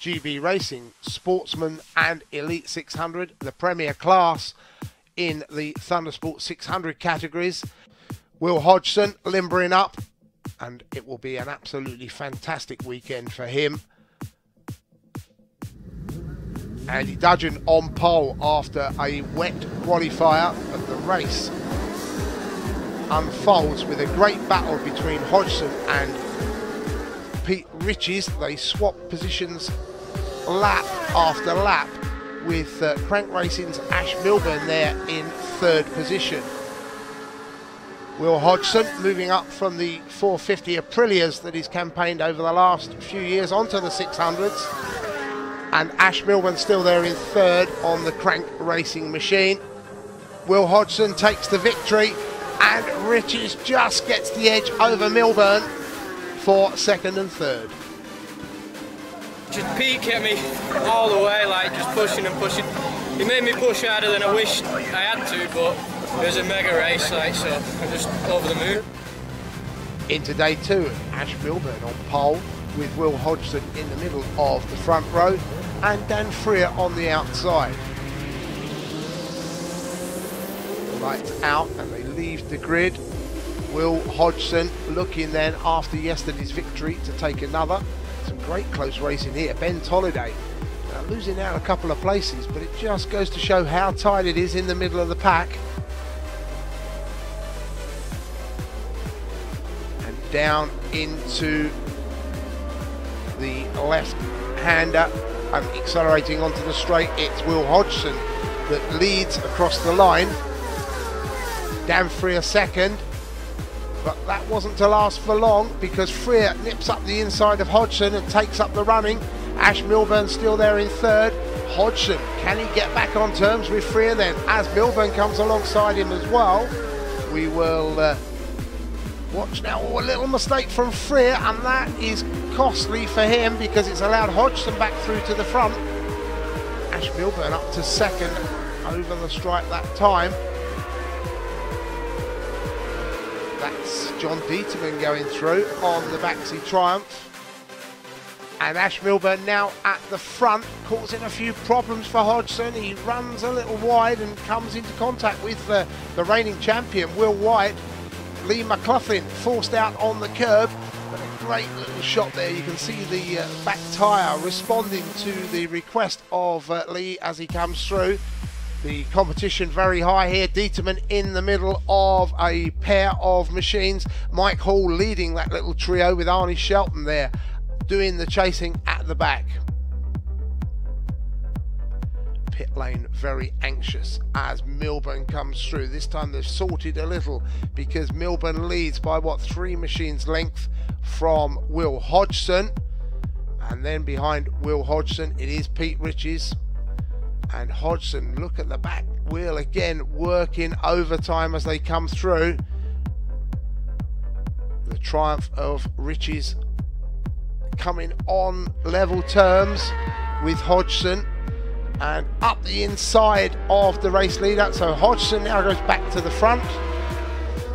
GB Racing, Sportsman and Elite 600, the premier class in the Thundersport 600 categories. Will Hodgson limbering up, and it will be an absolutely fantastic weekend for him. Andy Dudgeon on pole after a wet qualifier, but the race unfolds with a great battle between Hodgson and Pete Riches. They swap positions lap after lap, with Crank Racing's Ash Milburn there in third position. Will Hodgson moving up from the 450 Aprilias that he's campaigned over the last few years onto the 600s. And Ash Milburn still there in third on the Crank Racing machine. Will Hodgson takes the victory, and Riches just gets the edge over Milburn for second and third. Just Pete kept me all the way, like just pushing and pushing. He made me push harder than I wished I had to, but it was a mega race, like, so I'm just over the moon. Into day two, Ash Milburn on pole, with Will Hodgson in the middle of the front row and Dan Freer on the outside. Lights out and they leave the grid. Will Hodgson looking then after yesterday's victory to take another. Some great close racing here. Ben Tolliday losing out a couple of places, but it just goes to show how tight it is in the middle of the pack. And down into the left-hander and accelerating onto the straight, it's Will Hodgson that leads across the line. Dan Freer second, but that wasn't to last for long, because Freer nips up the inside of Hodgson and takes up the running. Ash Milburn still there in third. Hodgson, can he get back on terms with Freer then, as Milburn comes alongside him as well? We will watch now. Oh, a little mistake from Freer, and that is costly for him because it's allowed Hodgson back through to the front. Ash Milburn up to second over the stripe that time. That's John Dieterman going through on the Baxi Triumph. And Ash Milburn now at the front, causing a few problems for Hodgson. He runs a little wide and comes into contact with the reigning champion, Will White. Lee McLaughlin forced out on the curb, but a great little shot there. You can see the back tyre responding to the request of Lee as he comes through. The competition very high here. Dieterman in the middle of a pair of machines. Mike Hall leading that little trio with Arnie Shelton there doing the chasing at the back. Pit lane very anxious as Milburn comes through. This time they've sorted a little because Milburn leads by what, 3 machines length from Will Hodgson. And then behind Will Hodgson it is Pete Riches. And Hodgson, look at the back wheel again, working overtime as they come through. The triumph of Riches coming on level terms with Hodgson, and up the inside of the race leader. So Hodgson now goes back to the front,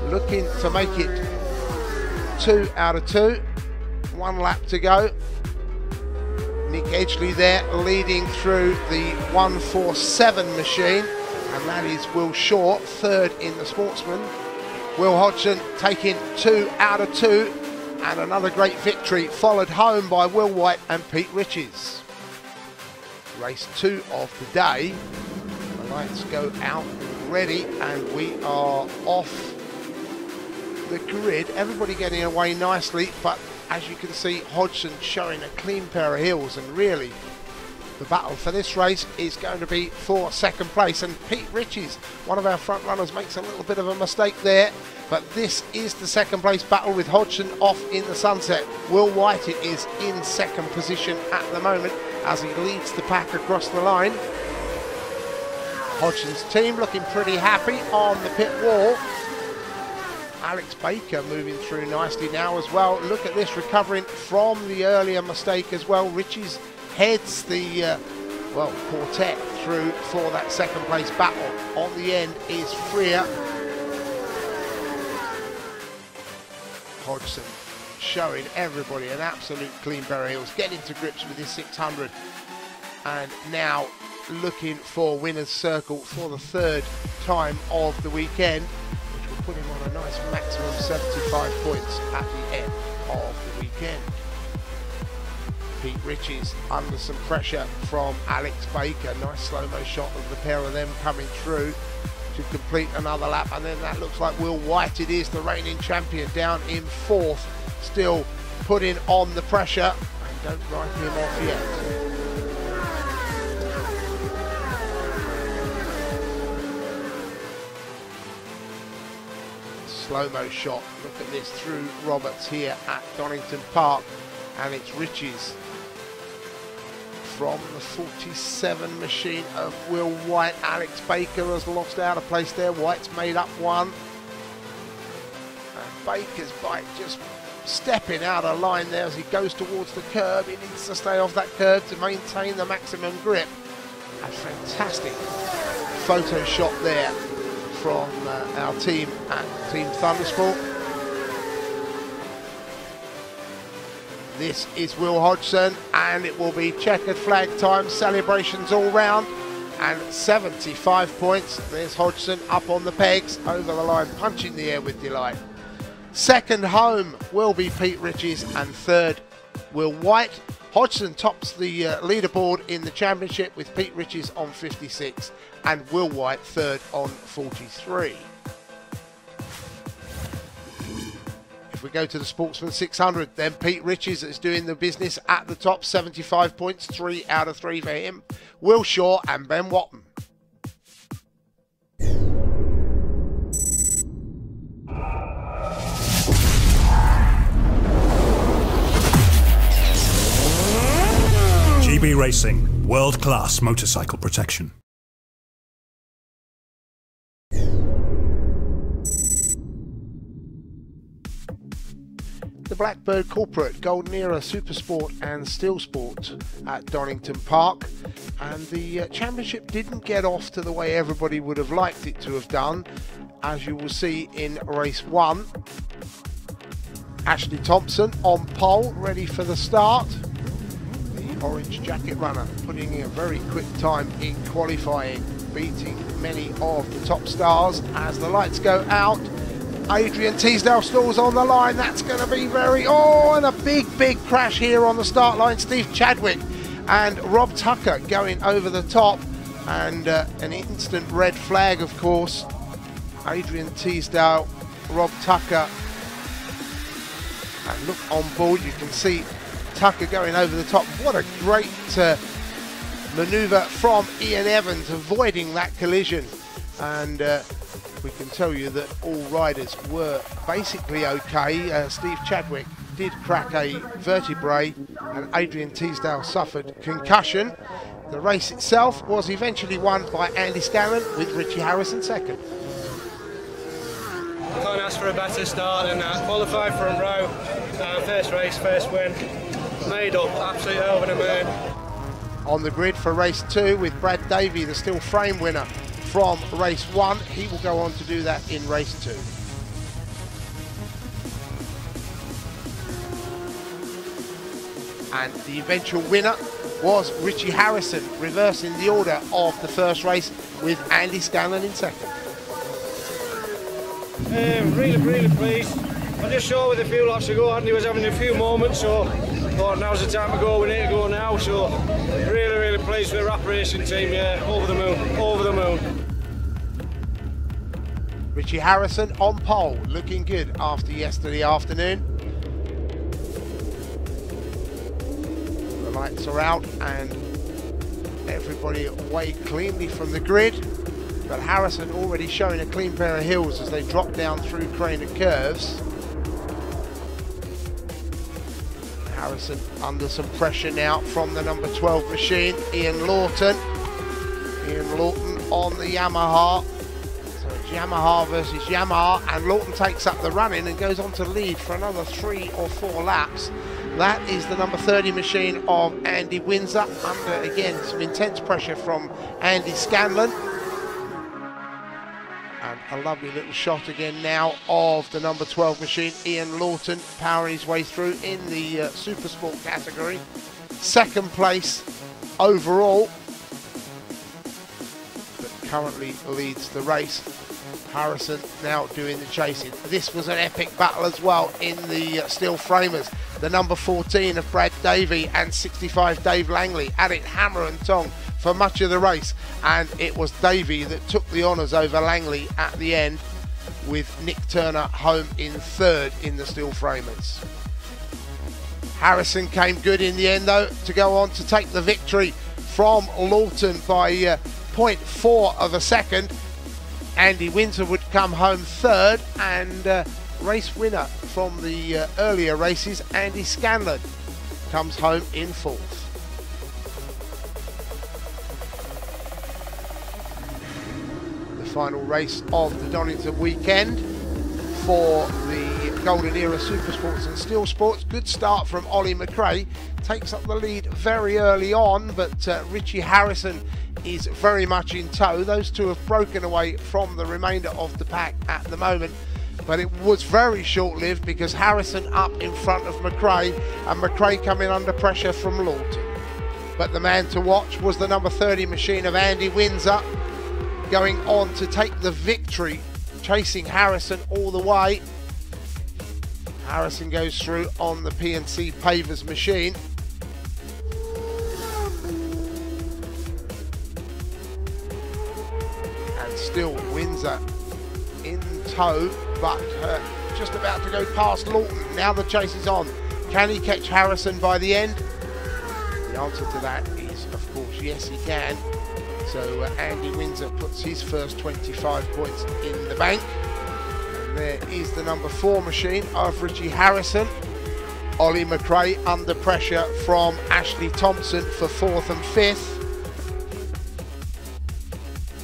looking to make it 2 out of 2. 1 lap to go. Nick Edgley there leading through the 147 machine, and that is Will Shaw, third in the Sportsman. Will Hodgson taking 2 out of 2, and another great victory followed home by Will White and Pete Riches. Race 2 of the day. The lights go out ready, and we are off the grid. Everybody getting away nicely, but as you can see, Hodgson showing a clean pair of heels, and really the battle for this race is going to be for second place. And Pete Riches, one of our front runners, makes a little bit of a mistake there, but this is the second place battle with Hodgson off in the sunset. Will White is in second position at the moment as he leads the pack across the line. Hodgson's team looking pretty happy on the pit wall. Alex Baker moving through nicely now as well. Look at this, recovering from the earlier mistake as well. Riches heads the quartet through for that second place battle. On the end is Freer. Hodgson showing everybody an absolute clean pair of heels, getting to grips with his 600, and now looking for winner's circle for the third time of the weekend, which will put him on a nice maximum 75 points at the end of the weekend. Pete Riches under some pressure from Alex Baker. Nice slow-mo shot of the pair of them coming through to complete another lap, and then that looks like Will White. It is the reigning champion down in fourth, still putting on the pressure, and don't write him off yet. Slow-mo shot, look at this through Roberts here at Donington Park, and it's Riches from the 47 machine of Will White. Alex Baker has lost out a place there. White's made up one. And Baker's bike just stepping out of line there as he goes towards the curb. He needs to stay off that curb to maintain the maximum grip. A fantastic photo shot there from our team at Team Thundersport. This is Will Hodgson, and it will be checkered flag time, celebrations all round, and 75 points. There's Hodgson up on the pegs, over the line, punching the air with delight. Second home will be Pete Riches, and third, Will White. Hodgson tops the leaderboard in the championship with Pete Riches on 56, and Will White third on 43. If we go to the Sportsman 600, then Pete Riches is doing the business at the top, 75 points, 3 out of 3 for him. Will Shaw and Ben Watton. GB Racing, world-class motorcycle protection. The Blackbird Corporate, Golden Era, Supersport and Steel Sport at Donington Park, and the championship didn't get off to the way everybody would have liked it to have done, as you will see in race 1. Ashley Thompson on pole, ready for the start. The orange jacket runner putting in a very quick time in qualifying, beating many of the top stars. As the lights go out, Adrian Teasdale stalls on the line. That's going to be and a big crash here on the start line. Steve Chadwick and Rob Tucker going over the top, and an instant red flag, of course. Adrian Teasdale, Rob Tucker, and look on board, you can see Tucker going over the top. What a great manoeuvre from Ian Evans, avoiding that collision, and we can tell you that all riders were basically okay. Steve Chadwick did crack a vertebrae, and Adrian Teasdale suffered concussion. The race itself was eventually won by Andy Scanlon, with Richie Harrison second. Can't ask for a better start than that. Qualified front row, first race, first win. Made up, absolutely over the moon. On the grid for race 2 with Brad Davey, the steel frame winner from race 1. He will go on to do that in race 2. And the eventual winner was Richie Harrison, reversing the order of the first race with Andy Scanlon in second. Really pleased. I'm just sure with a few laps to go, Andy was having a few moments, so I thought now's the time to go, we need to go now, so really pleased with the Rap Racing team, yeah, over the moon. Richie Harrison on pole, looking good after yesterday afternoon. The lights are out and everybody away cleanly from the grid, but Harrison already showing a clean pair of heels as they drop down through Craner curves. Harrison under some pressure now from the number 12 machine, Ian Lawton. Ian Lawton on the Yamaha. So it's Yamaha versus Yamaha, and Lawton takes up the running and goes on to lead for another 3 or 4 laps. That is the number 30 machine of Andy Windsor, under again some intense pressure from Andy Scanlon. And a lovely little shot again now of the number 12 machine, Ian Lawton, powering his way through in the Super Sport category. Second place overall, but currently leads the race. Harrison now doing the chasing. This was an epic battle as well in the steel framers. The number 14 of Brad Davey and 65 Dave Langley at it hammer and tong for much of the race, and it was Davey that took the honours over Langley at the end, with Nick Turner home in third in the steel framers. Harrison came good in the end though to go on to take the victory from Lawton by 0.4 of a second. Andy Windsor would come home third, and race winner from the earlier races, Andy Scanlon, comes home in fourth. Final race of the Donington weekend for the Golden Era Supersports and Steel Sports. Good start from Ollie McRae, takes up the lead very early on, but Richie Harrison is very much in tow. Those two have broken away from the remainder of the pack at the moment, but it was very short-lived because Harrison up in front of McRae, and McRae coming under pressure from Lawton. But the man to watch was the number 30 machine of Andy Windsor, going on to take the victory, chasing Harrison all the way. Harrison goes through on the PNC Pavers machine. And still Windsor in tow, but just about to go past Lawton. Now the chase is on. Can he catch Harrison by the end? The answer to that is, of course, yes he can. So Andy Windsor puts his first 25 points in the bank. And there is the number 4 machine of Richie Harrison. Ollie McRae under pressure from Ashley Thompson for 4th and 5th.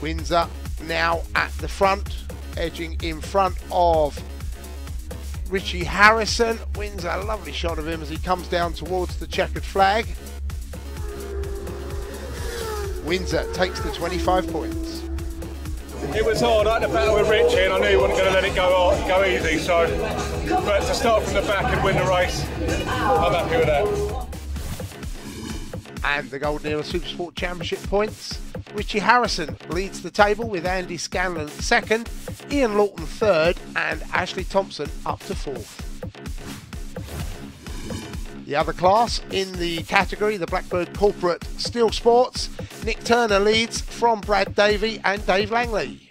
Windsor now at the front, edging in front of Richie Harrison. Windsor, a lovely shot of him as he comes down towards the checkered flag. Windsor takes the 25 points. It was hard. I had to battle with Richie, and I knew he wasn't going to let it go easy. So, but to start from the back and win the race, I'm happy with that. And the Golden Era Supersport Championship points. Richie Harrison leads the table with Andy Scanlon second, Ian Lawton third, and Ashley Thompson up to 4th. The other class in the category, the Blackbird Corporate Steel Sports, Nick Turner leads from Brad Davey and Dave Langley.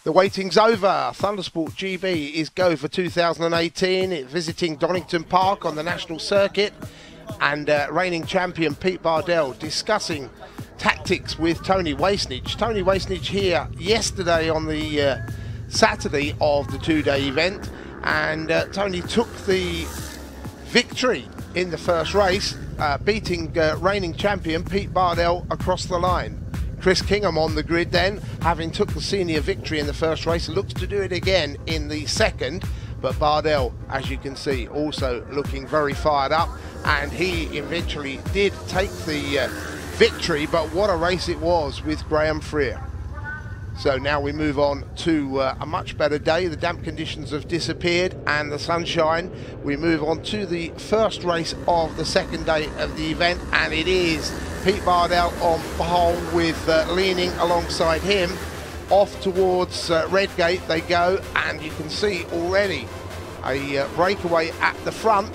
The waiting's over. ThundersportGB is go for 2018, visiting Donington Park on the national circuit, and reigning champion Pete Bardell discussing tactics with Tony Wastenage. Tony Wastenage here yesterday on the Saturday of the 2-day event, and Tony took the victory in the first race, beating reigning champion Pete Bardell across the line. Chris Kingham on the grid then, having took the senior victory in the first race, looks to do it again in the second, but Bardell, as you can see, also looking very fired up, and he eventually did take the victory, but what a race it was with Graham Freer. So now we move on to a much better day. The damp conditions have disappeared and the sunshine. We move on to the first race of the second day of the event, and it is Pete Bardell on pole with leaning alongside him. Off towards Redgate they go, and you can see already a breakaway at the front.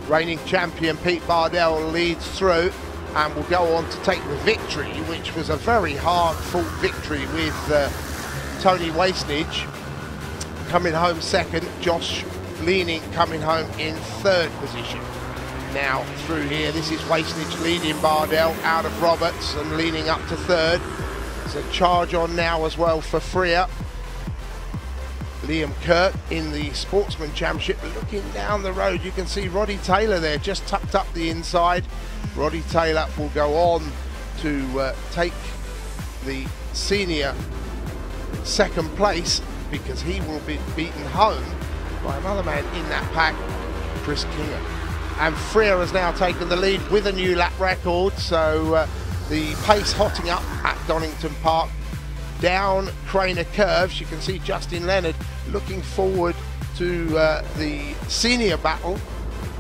Reigning champion Pete Bardell leads through and will go on to take the victory, which was a very hard-fought victory with Tony Wastenage coming home second, Josh Leaning coming home in third position. Now through here, this is Wastenage leading Bardell out of Roberts and Leaning up to third. There's a charge on now as well for Freer. Liam Kirk in the Sportsman Championship. Looking down the road, you can see Roddy Taylor there, just tucked up the inside. Roddy Taylor will go on to take the senior second place, because he will be beaten home by another man in that pack, Chris Kingham. And Freer has now taken the lead with a new lap record, so the pace hotting up at Donington Park. Down Craner curves, you can see Justin Leonard looking forward to the senior battle,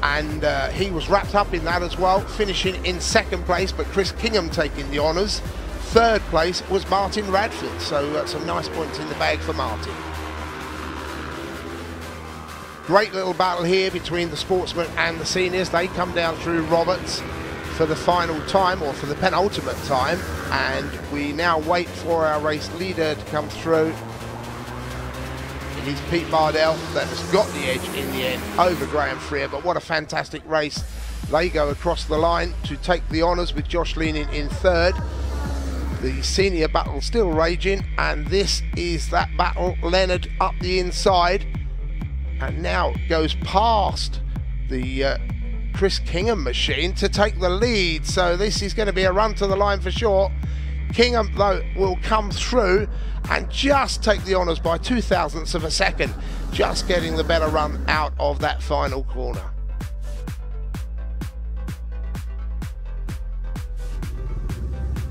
and he was wrapped up in that as well, finishing in second place, but Chris Kingham taking the honours. Third place was Martin Radford, so some nice points in the bag for Martin. Great little battle here between the Sportsman and the seniors. They come down through Roberts for the final time, or for the penultimate time, and we now wait for our race leader to come through. It is Pete Bardell that has got the edge in the end over Graham Freer, but what a fantastic race. They go across the line to take the honours with Josh Leaning in third. The senior battle still raging, and this is that battle. Leonard up the inside, and now goes past the Chris Kingham machine to take the lead, so this is going to be a run to the line for sure. Kingham, though, will come through and just take the honours by 0.02 of a second, just getting the better run out of that final corner.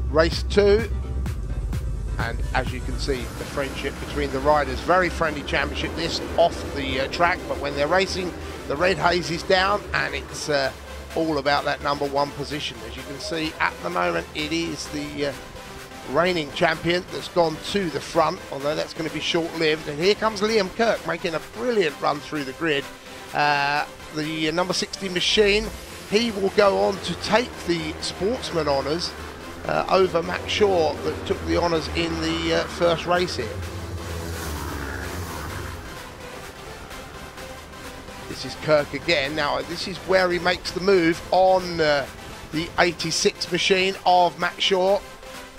Race 2, and as you can see, the friendship between the riders, very friendly championship. This off the track, but when they're racing, the red haze is down, and it's all about that #1 position. As you can see, at the moment, it is the reigning champion that's gone to the front, although that's going to be short-lived. And here comes Liam Kirk making a brilliant run through the grid. The number 60 machine, he will go on to take the Sportsman honours over Matt Shaw, that took the honours in the first race here. This is Kirk again. Now this is where he makes the move on the 86 machine of Matt Shaw,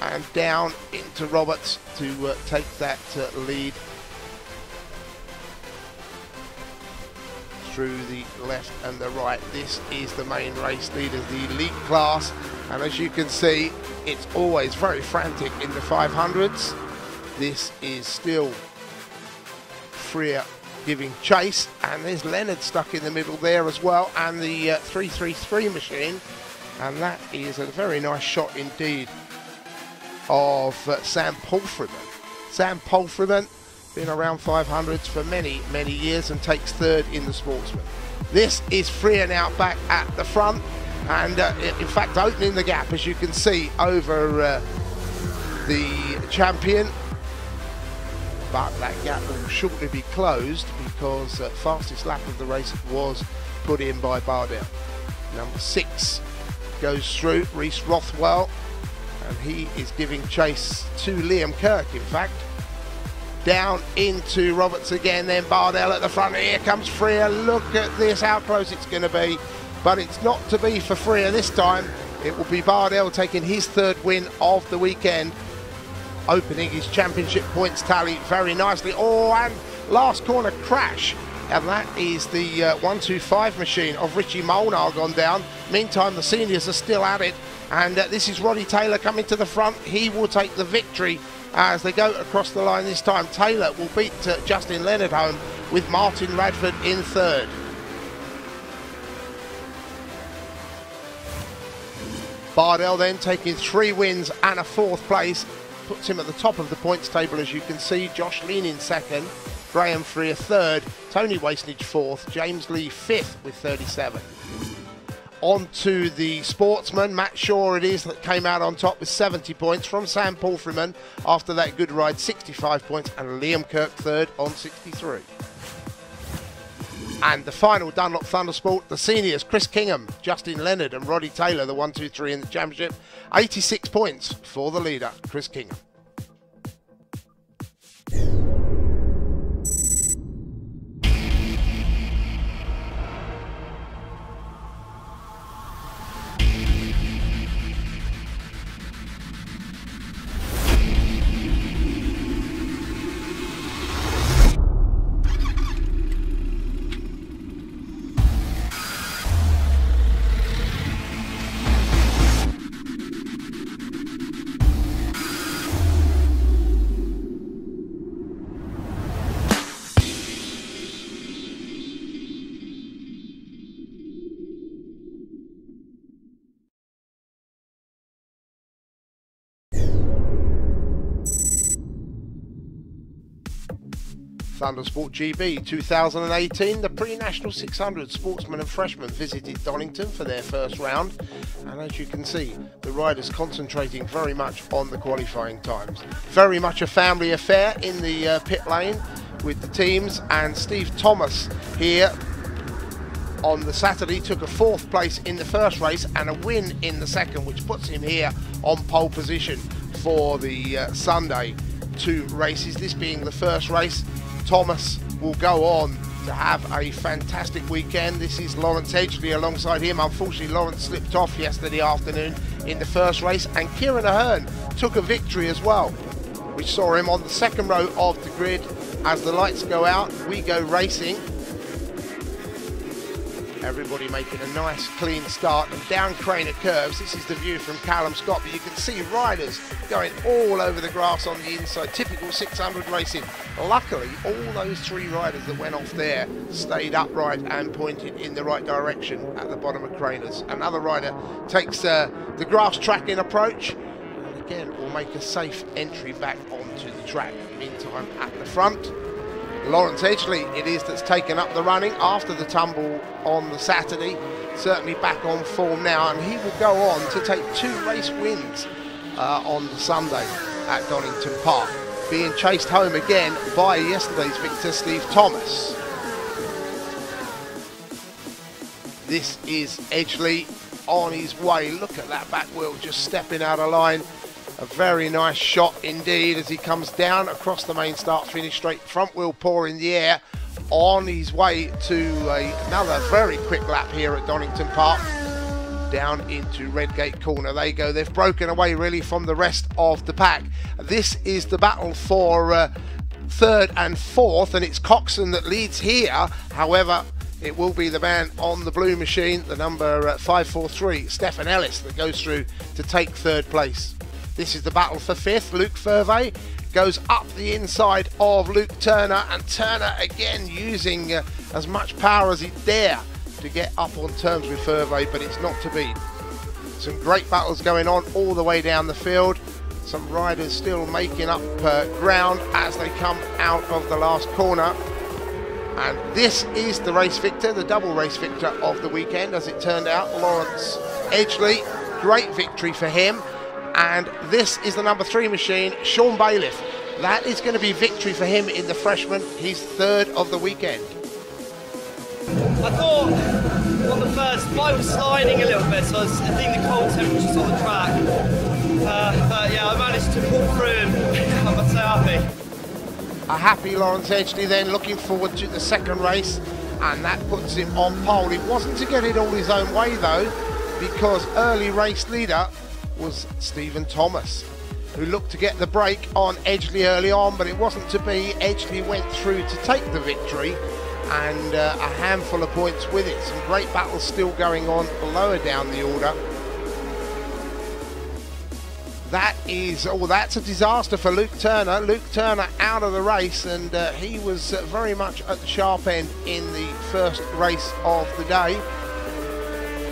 and down into Roberts to take that lead through the left and the right. This is the main race leader, the elite class, and as you can see, it's always very frantic in the 500s. This is still Freer giving chase, and there's Leonard stuck in the middle there as well, and the 333 machine, and that is a very nice shot indeed of Sam Palfreyman. Sam Palfreyman, been around 500s for many, many years, and takes third in the Sportsman. This is Freer now back at the front, and in fact opening the gap, as you can see, over the champion. But that gap will shortly be closed, because fastest lap of the race was put in by Bardell. Number 6 goes through, Reese Rothwell, and he is giving chase to Liam Kirk, in fact. Down into Roberts again, then Bardell at the front. Here comes Freer. Look at this, how close it's going to be. But it's not to be for Freer this time. It will be Bardell taking his third win of the weekend, opening his championship points tally very nicely. Oh, and last corner crash, and that is the 125 machine of Richie Molnar gone down. Meantime, the seniors are still at it, and this is Roddy Taylor coming to the front. He will take the victory as they go across the line this time. Taylor will beat Justin Leonard home, with Martin Radford in third. Bardell then taking 3 wins and a 4th place, puts him at the top of the points table, as you can see. Josh Leaning second, Graham Freer third, Tony Wastenage 4th, James Lee 5th with 37. On to the Sportsman, Matt Shaw it is that came out on top with 70 points from Sam Palfreyman after that good ride, 65 points, and Liam Kirk third on 63. And the final Dunlop Thundersport, the seniors, Chris Kingham, Justin Leonard and Roddy Taylor, the 1, 2, 3 in the championship. 86 points for the leader, Chris Kingham. ThundersportGB 2018, the pre-national 600 sportsmen and freshmen visited Donington for their first round, and as you can see, the riders concentrating very much on the qualifying times. Very much a family affair in the pit lane with the teams, and Steve Thomas here on the Saturday took a 4th place in the first race and a win in the second, which puts him here on pole position for the Sunday 2 races. This being the first race, Thomas will go on to have a fantastic weekend. This is Lawrence Edgley alongside him. Unfortunately, Lawrence slipped off yesterday afternoon in the first race, and Kieran Ahern took a victory as well, which saw him on the second row of the grid. As the lights go out, we go racing. Everybody making a nice clean start and down Craner curves. This is the view from Callum Scott, but you can see riders going all over the grass on the inside. Typical 600 racing. Luckily, all those 3 riders that went off there stayed upright and pointed in the right direction at the bottom of Craners. Another rider takes the grass tracking approach, and again will make a safe entry back onto the track. Meantime, at the front, Lawrence Edgley it is that's taken up the running after the tumble on the Saturday. Certainly back on form now, and he will go on to take 2 race wins on the Sunday at Donington Park, being chased home again by yesterday's victor Steve Thomas. This is Edgley on his way. Look at that back wheel just stepping out of line. A very nice shot indeed as he comes down across the main start finish straight, front wheel paw in the air, on his way to another very quick lap here at Donington Park. Down into Redgate Corner they go. They've broken away really from the rest of the pack. This is the battle for 3rd and 4th, and it's Coxon that leads here. However, it will be the man on the blue machine, the number 543, Stefan Ellis, that goes through to take 3rd place. This is the battle for 5th. Luke Furvey goes up the inside of Luke Turner, and Turner again using as much power as he dare to get up on terms with Furvey, but it's not to be. Some great battles going on all the way down the field. Some riders still making up ground as they come out of the last corner. And this is the race victor, the double race victor of the weekend, as it turned out, Lawrence Edgley. Great victory for him. And this is the number 3 machine, Sean Bailiff. That is going to be victory for him in the freshman. He's 3rd of the weekend. I thought on the first, I was sliding a little bit, so I think the cold temperatures on the track. But yeah, I managed to pull through and I'm so happy. A happy Lawrence Edgley then, looking forward to the second race, and that puts him on pole. It wasn't to get it all his own way though, because early race leader was Stephen Thomas, who looked to get the break on Edgley early on, but it wasn't to be. Edgley went through to take the victory, and a handful of points with it. Some great battles still going on lower down the order. That is, oh, that's a disaster for Luke Turner. Luke Turner out of the race, and he was very much at the sharp end in the first race of the day.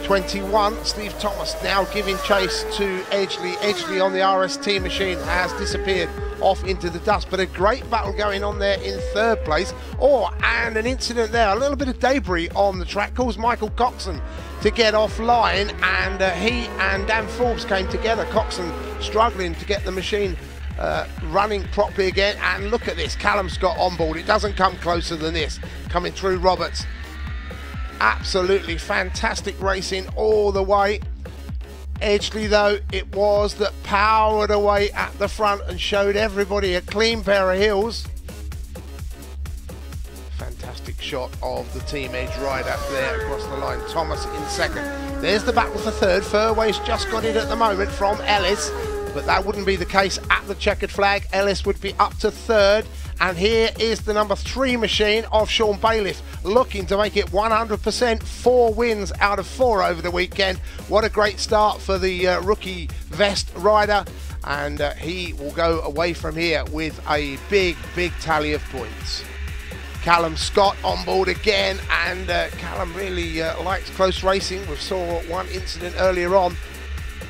21, Steve Thomas now giving chase to Edgley. Edgley on the RST machine has disappeared off into the dust, but a great battle going on there in 3rd place. And an incident there, a little bit of debris on the track caused Michael Coxon to get offline, and he and Dan Forbes came together. Coxon struggling to get the machine running properly again, and look at this, Callum Scott on board. It doesn't come closer than this, coming through Roberts. Absolutely fantastic racing all the way. Edgley though, it was that powered away at the front and showed everybody a clean pair of heels. Fantastic shot of the Team Edge rider there across the line. Thomas in 2nd. There's the battle for 3rd. Furway's just got it at the moment from Ellis, but that wouldn't be the case at the checkered flag. Ellis would be up to 3rd. And here is the number 3 machine of Sean Bailiff, looking to make it 100%, 4 wins out of 4 over the weekend. What a great start for the rookie vest rider, and he will go away from here with a big tally of points. Callum Scott on board again, and Callum really likes close racing. We saw one incident earlier on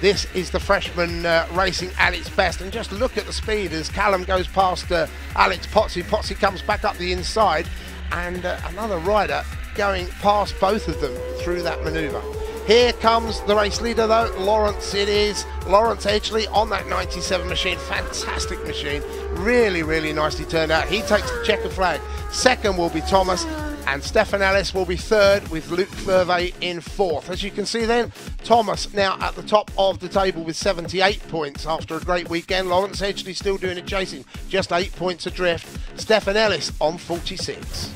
This is the freshman racing at its best, and just look at the speed as Callum goes past Alex Potsy. Potsy comes back up the inside, and another rider going past both of them through that manoeuvre. Here comes the race leader though, Lawrence it is. Lawrence Edgley on that 97 machine, fantastic machine, really, really nicely turned out. He takes the checkered flag. Second will be Thomas, and Stefan Ellis will be third with Luke Furvey in fourth. As you can see then, Thomas now at the top of the table with 78 points after a great weekend. Lawrence Edgley still doing it, chasing, just 8 points adrift. Stefan Ellis on 46.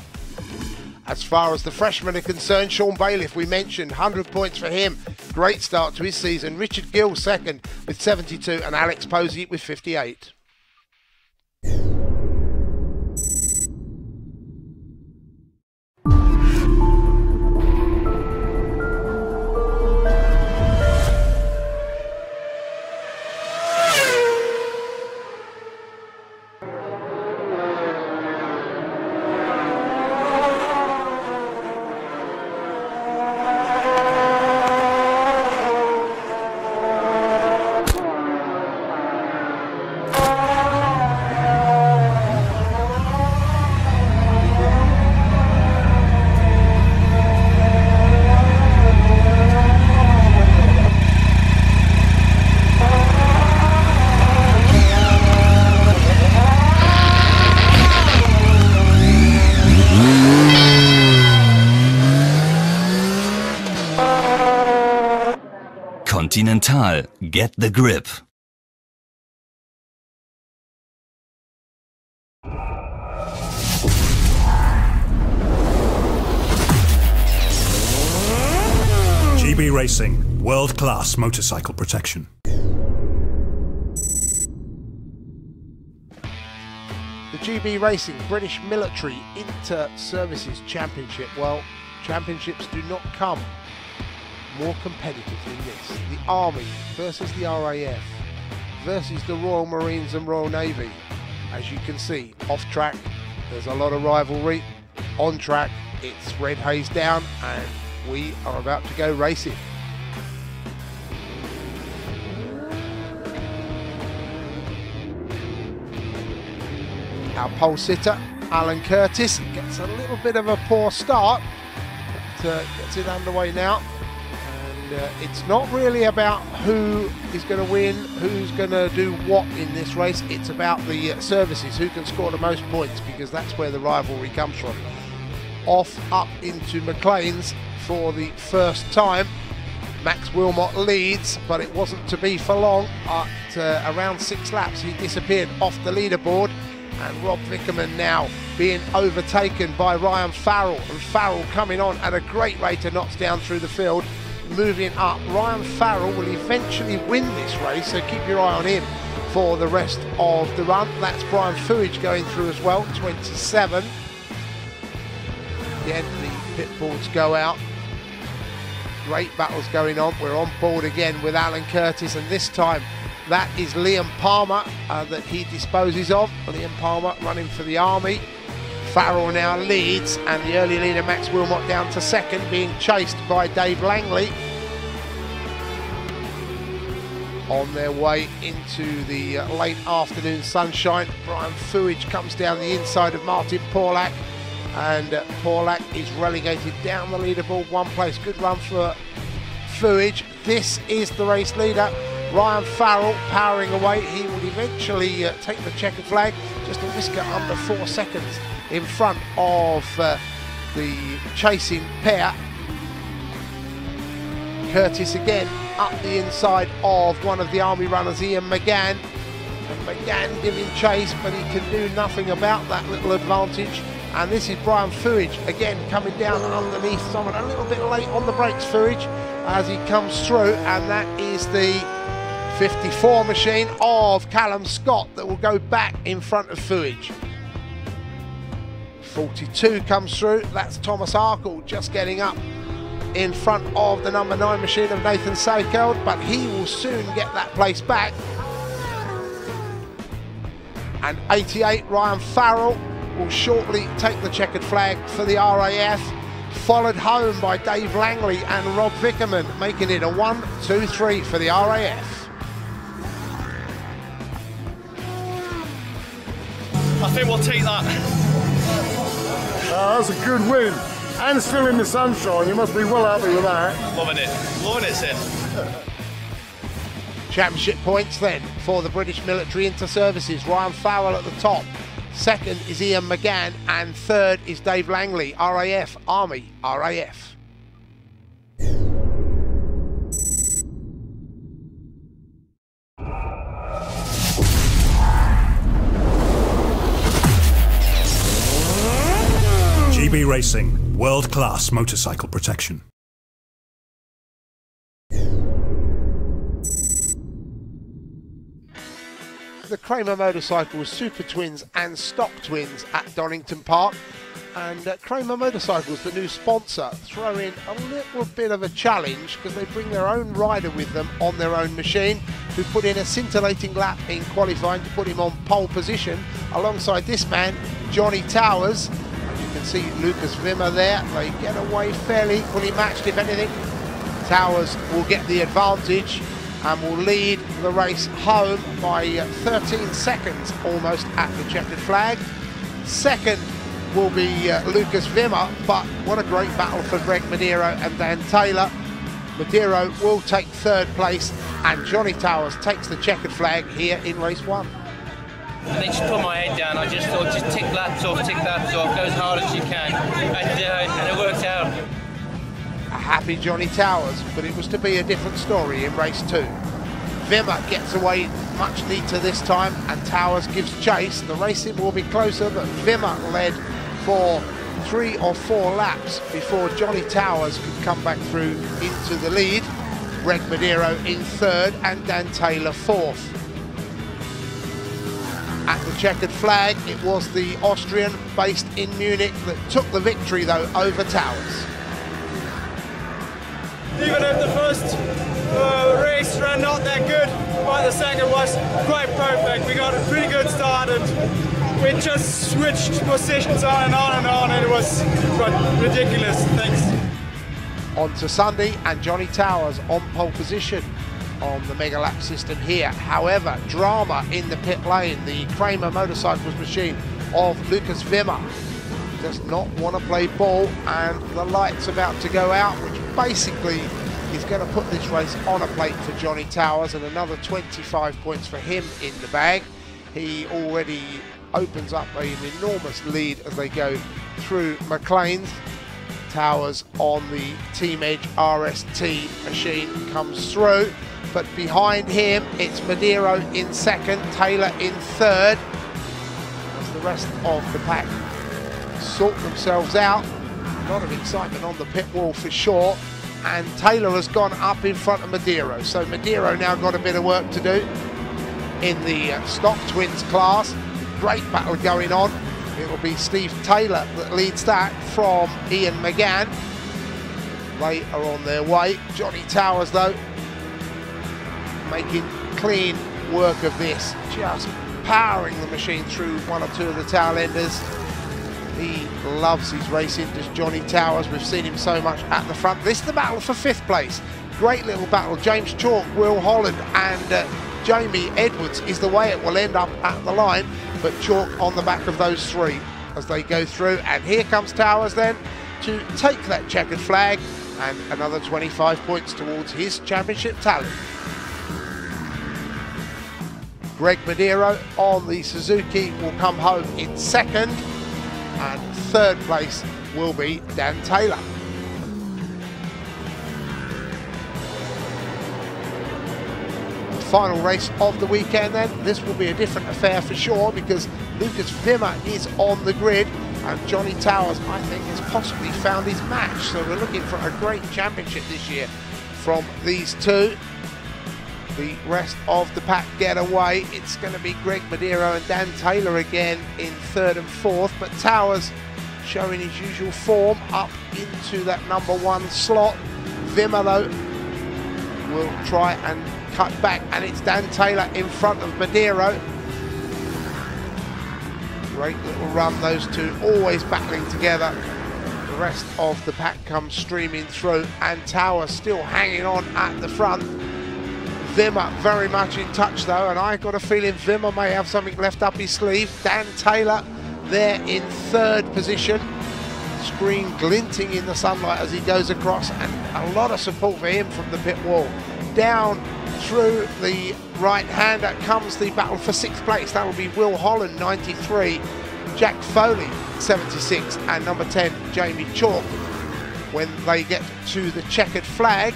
As far as the freshmen are concerned, Sean Bailiff, we mentioned, 100 points for him. Great start to his season. Richard Gill second with 72 and Alex Posey with 58. Continental, get the grip. GB Racing, world-class motorcycle protection. The GB Racing British Military Inter-Services Championship. Well, championships do not come more competitive than this. The Army versus the RAF versus the Royal Marines and Royal Navy. As you can see, off track there's a lot of rivalry. On track it's red haze down and we are about to go racing. Our pole sitter Alan Curtis gets a little bit of a poor start, but gets it underway now. It's not really about who is going to win, who's going to do what in this race. It's about the services, who can score the most points, because that's where the rivalry comes from. Off up into McLean's for the first time. Max Wilmot leads, but it wasn't to be for long. At around 6 laps, he disappeared off the leaderboard. And Rob Vickerman now being overtaken by Ryan Farrell. And Farrell coming on at a great rate of knots down through the field. Moving up, Ryan Farrell will eventually win this race, so keep your eye on him for the rest of the run. That's Brian Fuage going through as well, 27. Again, the pit boards go out. Great battles going on. We're on board again with Alan Curtis, and this time that is Liam Palmer that he disposes of. Liam Palmer running for the Army. Farrell now leads, and the early leader Max Wilmot down to second, being chased by Dave Langley. On their way into the late afternoon sunshine, Brian Fuage comes down the inside of Martin Porlack, and Porlack is relegated down the leaderboard 1 place. Good run for Fuage. This is the race leader, Ryan Farrell, powering away. He will eventually take the checkered flag, just a whisker under 4 seconds in front of the chasing pair. Curtis again up the inside of one of the Army runners, Ian McGann. And McGann giving chase, but he can do nothing about that little advantage. And this is Brian Fuage again coming down underneath someone, a little bit late on the brakes, Fuage, as he comes through, and that is the 54 machine of Callum Scott that will go back in front of Fuage. 42 comes through, that's Thomas Arkle just getting up in front of the number 9 machine of Nathan Sakeld, but he will soon get that place back. And 88, Ryan Farrell will shortly take the checkered flag for the RAF. followed home by Dave Langley and Rob Vickerman, making it a 1-2-3 for the RAF. I think we'll take that. That's a good win. And still in the sunshine, you must be well happy with that. Loving it, Sid. Championship points then for the British Military Inter-Services. Ryan Farrell at the top. Second is Ian McGann, and third is Dave Langley, RAF, Army, RAF. GB Racing, world-class motorcycle protection. The Kramer Motorcycles Super Twins and Stock Twins at Donington Park, and Kramer Motorcycles, the new sponsor, throw in a little bit of a challenge because they bring their own rider with them on their own machine, who put in a scintillating lap in qualifying to put him on pole position alongside this man, Johnny Towers. As you can see, Lucas Wimmer there. They get away fairly equally matched, if anything. Towers will get the advantage and will lead the race home by 13 seconds almost at the checkered flag. Second will be Lucas Wimmer, but what a great battle for Greg Medeiros and Dan Taylor. Medeiros will take third place, and Johnny Towers takes the checkered flag here in race one. And then just put my head down. I just thought, just tick laps off, go as hard as you can, and it worked out. A happy Johnny Towers, but it was to be a different story in race two. Wimmer gets away much neater this time, and Towers gives chase. The racing will be closer, but Wimmer led for 3 or 4 laps before Johnny Towers could come back through into the lead. Greg Medeiros in third and Dan Taylor fourth. At the checkered flag, it was the Austrian based in Munich that took the victory though over Towers. Even if the first race ran not that good, but the second was quite perfect. We got a pretty good start and we just switched positions on and on and on, and it was ridiculous. Thanks. On to Sunday, and Johnny Towers on pole position on the mega lap system here. However, drama in the pit lane. The Kramer Motorcycles machine of Lucas Wimmer does not want to play ball, and the light's about to go out, which basically is going to put this race on a plate for Johnny Towers, and another 25 points for him in the bag. He already opens up an enormous lead as they go through Michelin. Towers on the Team Edge RST machine comes through, but behind him it's Medeiros in second, Taylor in third, as the rest of the pack sort themselves out. A lot of excitement on the pit wall for sure, and Taylor has gone up in front of Medeiros, so Medeiros now got a bit of work to do in the Stock Twins class. Great battle going on. It'll be Steve Taylor that leads that from Ian McGann. They are on their way. Johnny Towers though making clean work of this, just powering the machine through one or two of the tail enders. He loves his racing, does Johnny Towers. We've seen him so much at the front. This is the battle for 5th place. Great little battle. James Chalk, Will Holland and Jamie Edwards is the way it will end up at the line, but Chalk on the back of those three as they go through. And here comes Towers then to take that checkered flag and another 25 points towards his championship tally. Greg Medeiros on the Suzuki will come home in second, and third place will be Dan Taylor. Final race of the weekend then. This will be a different affair for sure, because Lucas Wimmer is on the grid and Johnny Towers, I think, has possibly found his match. So we're looking for a great championship this year from these two. The rest of the pack get away. It's going to be Greg Medeiros and Dan Taylor again in third and fourth, but Towers showing his usual form up into that #1 slot. Wimmer though will try and cut back, and it's Dan Taylor in front of Medeiros. Great little run, those two always battling together. The rest of the pack comes streaming through, and Towers still hanging on at the front. Wimmer very much in touch though, and I got a feeling Wimmer may have something left up his sleeve. Dan Taylor there in third position. Screen glinting in the sunlight as he goes across, and a lot of support for him from the pit wall. Down through the right-hander comes the battle for 6th place. That will be Will Holland, 93, Jack Foley, 76, and number 10, Jamie Chalk. When they get to the checkered flag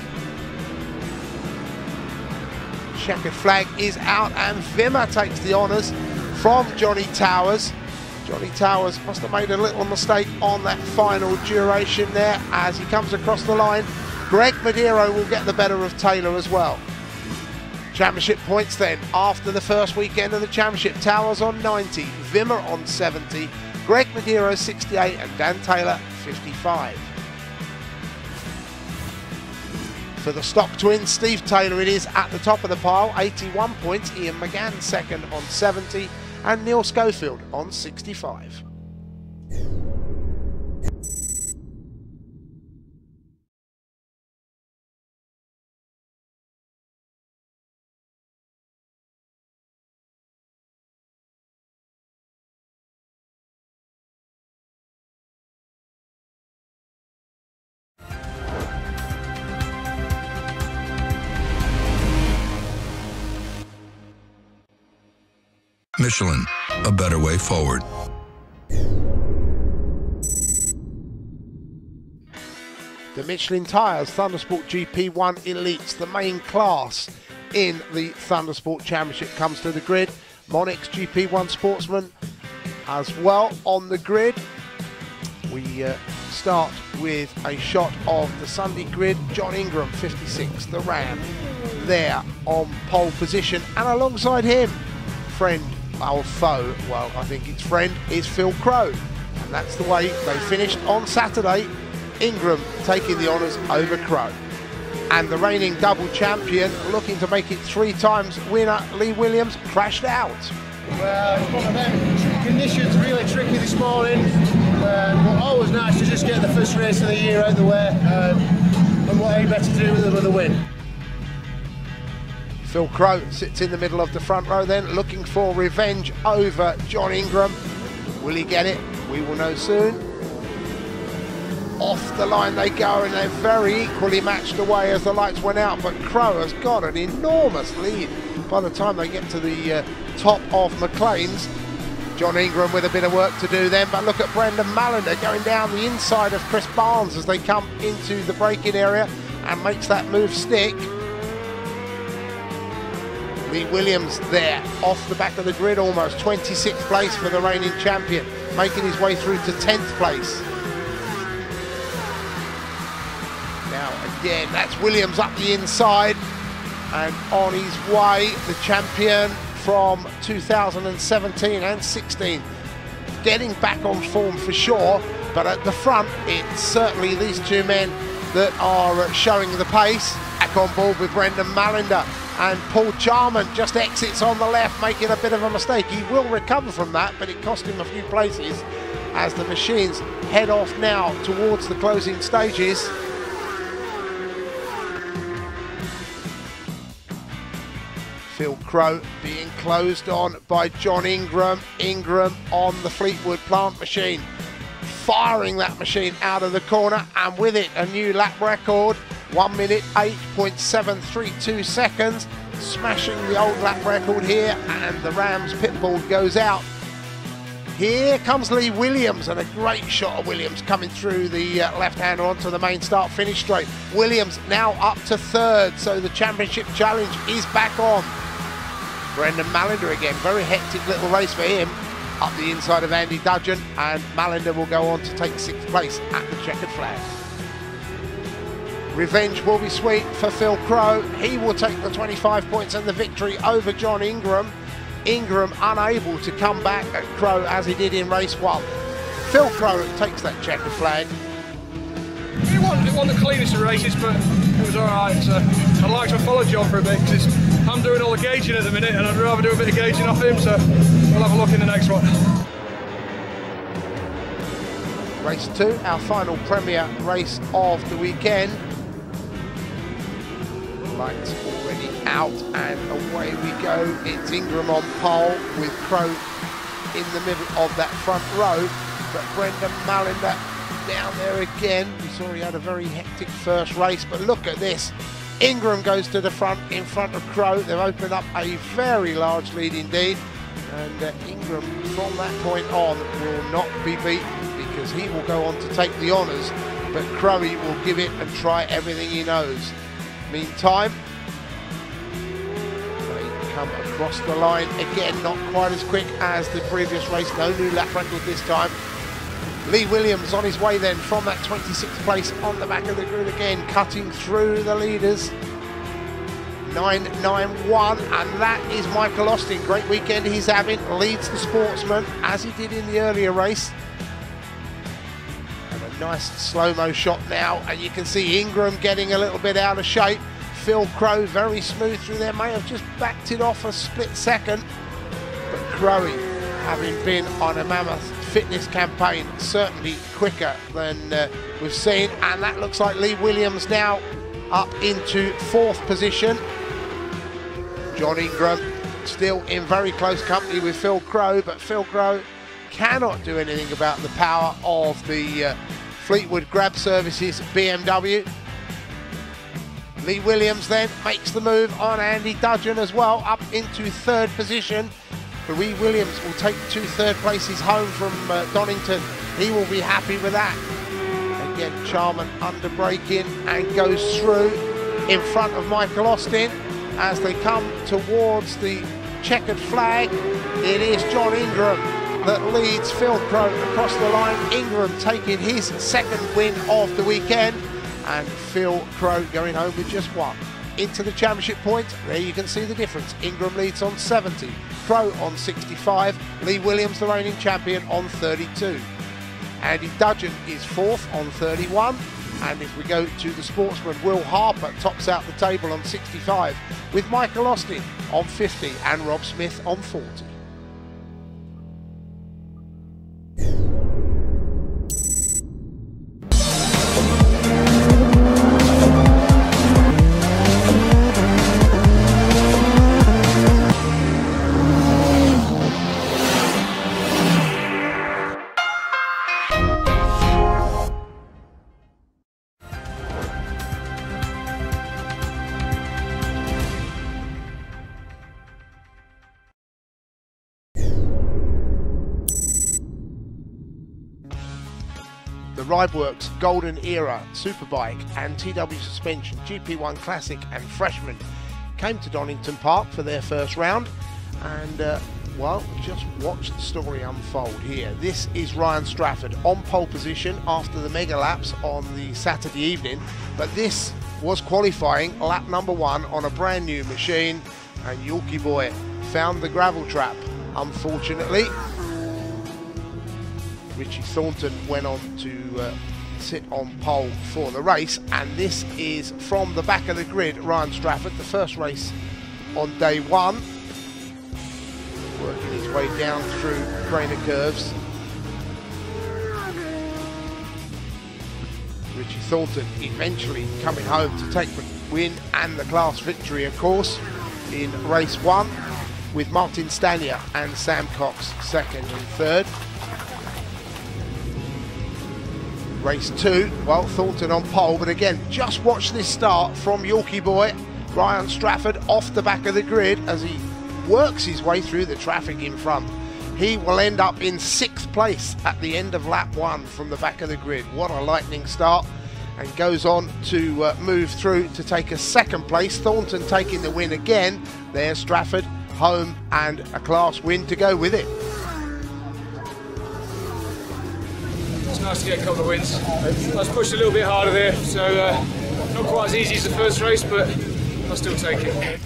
is out, and Wimmer takes the honours from Johnny Towers. Johnny Towers must have made a little mistake on that final duration there as he comes across the line. Greg Medeiros will get the better of Taylor as well. Championship points then after the first weekend of the championship. Towers on 90, Wimmer on 70, Greg Medeiros 68, and Dan Taylor 55. For the stock twins, Steve Taylor it is at the top of the pile, 81 points. Ian McGann second on 70, and Neil Schofield on 65. Michelin, a better way forward. The Michelin tyres, Thundersport GP1 Elites, the main class in the Thundersport Championship, comes to the grid. Monix GP1 Sportsman as well on the grid. We start with a shot of the Sunday grid. John Ingram, 56, the Ram, there on pole position, and alongside him, friend, our foe, well, I think it's friend, is Phil Crow. And that's the way they finished on Saturday. Ingram taking the honours over Crow. And the reigning double champion, looking to make it 3 times winner, Lee Williams, crashed out. Well, conditions really tricky this morning, but always nice to just get the first race of the year out of the way, and what ain't better to do with a win. Phil Crow sits in the middle of the front row then, looking for revenge over John Ingram. Will he get it? We will know soon. Off the line they go, and they're very equally matched away as the lights went out, but Crow has got an enormous lead by the time they get to the top of McLean's. John Ingram with a bit of work to do then, but look at Brendan Mallender going down the inside of Chris Barnes as they come into the braking area and makes that move stick. Lee Williams there off the back of the grid, almost 26th place for the reigning champion, making his way through to 10th place. Now again, that's Williams up the inside and on his way, the champion from 2017 and 16, getting back on form for sure, but at the front it's certainly these two men that are showing the pace. Back on board with Brendan Mallender, and Paul Jarman just exits on the left, making a bit of a mistake. He will recover from that, but it cost him a few places as the machines head off now towards the closing stages. Phil Crow being closed on by John Ingram. Ingram on the Fleetwood plant machine, firing that machine out of the corner, and with it a new lap record, 1 minute 8.732 seconds, smashing the old lap record here, and the Rams pit bull goes out. Here comes Lee Williams, and a great shot of Williams coming through the left-hander onto the main start-finish straight. Williams now up to 3rd, so the championship challenge is back on. Brendan Mallender again, very hectic little race for him, up the inside of Andy Dudgeon, and Mallender will go on to take 6th place at the checkered flag. Revenge will be sweet for Phil Crow. He will take the 25 points and the victory over John Ingram. Ingram unable to come back at Crow as he did in race 1. Phil Crow takes that checkered flag. It wasn't the cleanest of races, but it was alright. I'd like to follow John for a bit, because I'm doing all the gauging at the minute, and I'd rather do a bit of gauging off him, so we'll have a look in the next one. Race 2, our final premier race of the weekend. Lights already out and away we go. It's Ingram on pole with Crow in the middle of that front row, but Brendan Malinder down there again. We saw he had a very hectic first race, but look at this. Ingram goes to the front in front of Crow. They've opened up a very large lead indeed, and Ingram from that point on will not be beaten because he will go on to take the honours, but Crowe will give it and try everything he knows. Meantime, they come across the line again, not quite as quick as the previous race, no new lap record this time. Lee Williams on his way then from that 26th place on the back of the grid again, cutting through the leaders. 991, and that is Michael Austin. Great weekend he's having, leads the Sportsman as he did in the earlier race. And a nice slow-mo shot now, and you can see Ingram getting a little bit out of shape. Phil Crowe very smooth through there, may have just backed it off a split second, but Crowe, having been on a mammoth fitness campaign, certainly quicker than we've seen, and that looks like Lee Williams now up into 4th position. John Ingram still in very close company with Phil Crowe, but Phil Crowe cannot do anything about the power of the Fleetwood Grab Services BMW. Lee Williams then makes the move on Andy Dudgeon as well, up into 3rd position. Lee Williams will take 2 third places home from Donington. He will be happy with that. Again, Charman under braking and goes through in front of Michael Austin as they come towards the checkered flag. It is John Ingram that leads Phil Crowe across the line. Ingram taking his 2nd win of the weekend, and Phil Crowe going home with just 1. Into the championship points, there you can see the difference. Ingram leads on 70, Crowe on 65, Lee Williams, the reigning champion, on 32. Andy Dudgeon is 4th on 31, and if we go to the Sportsman, Will Harper tops out the table on 65, with Michael Austin on 50 and Rob Smith on 40. The Rideworks Golden Era Superbike and TW Suspension GP1 Classic and Freshman came to Donington Park for their first round, and well, just watch the story unfold here. This is Ryan Strafford on pole position after the mega laps on the Saturday evening, but this was qualifying lap number 1 on a brand new machine, and Yorkie Boy found the gravel trap, unfortunately. Richie Thornton went on to sit on pole for the race, and this is from the back of the grid, Ryan Strafford, the first race on day 1, working his way down through Craner curves. Richie Thornton eventually coming home to take the win and the class victory, of course, in race 1, with Martin Stanier and Sam Cox 2nd and 3rd. Race 2, well, Thornton on pole, but again, just watch this start from Yorkie Boy, Ryan Strafford off the back of the grid as he works his way through the traffic in front. He will end up in 6th place at the end of lap 1 from the back of the grid. What a lightning start, and goes on to move through to take a 2nd place. Thornton taking the win again. There's Strafford home and a class win to go with it. It's nice to get a couple of wins. I was pushed a little bit harder there, so not quite as easy as the first race, but I'll still take it.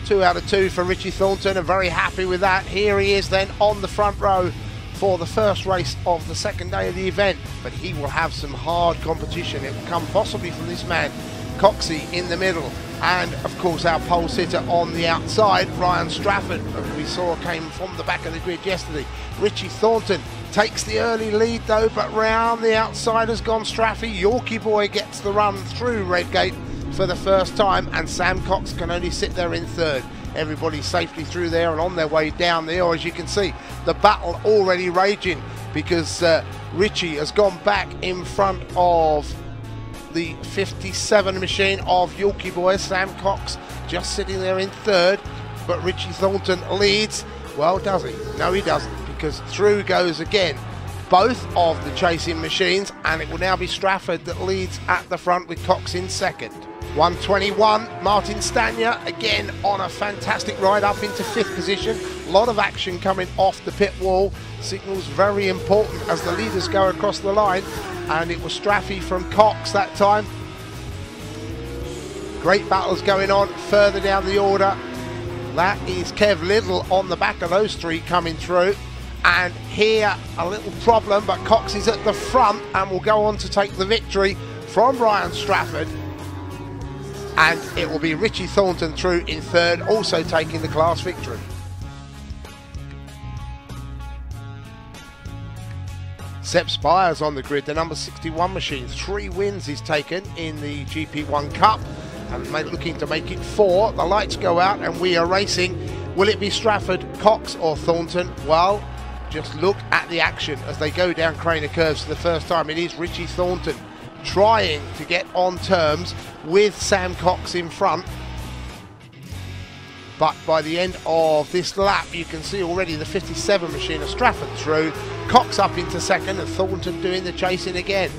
2 out of 2 for Richie Thornton, and very happy with that. Here he is then on the front row for the first race of the 2nd day of the event, but he will have some hard competition. It will come possibly from this man, Coxey, in the middle, and of course our pole sitter on the outside, Ryan Strafford, who we saw came from the back of the grid yesterday. Richie Thornton takes the early lead though, but round the outside has gone Straffy. Yorkie Boy gets the run through Redgate for the first time, and Sam Cox can only sit there in third. Everybody's safely through there and on their way down there. As you can see, the battle already raging, because Richie has gone back in front of the 57 machine of Yorkie Boy. Sam Cox just sitting there in third, but Richie Thornton leads. Well, does he? No, he doesn't, because through goes again both of the chasing machines, and it will now be Strafford that leads at the front with Cox in second. 121, Martin Stania again on a fantastic ride up into fifth position. A lot of action coming off the pit wall. Signals very important as the leaders go across the line, and it was Straffy from Cox that time. Great battles going on further down the order. That is Kev Little on the back of those three coming through. And here a little problem, but Cox is at the front and will go on to take the victory from Ryan Strafford. And it will be Richie Thornton through in third, also taking the class victory. Seb Spires on the grid, the number 61 machine. 3 wins he's taken in the GP1 Cup, and looking to make it 4. The lights go out and we are racing. Will it be Strafford, Cox or Thornton? Well, just look at the action as they go down Craner Curves for the first time. It is Richie Thornton trying to get on terms with Sam Cox in front. But by the end of this lap, you can see already the 57 machine of Strafford through. Cox up into second and Thornton doing the chasing again.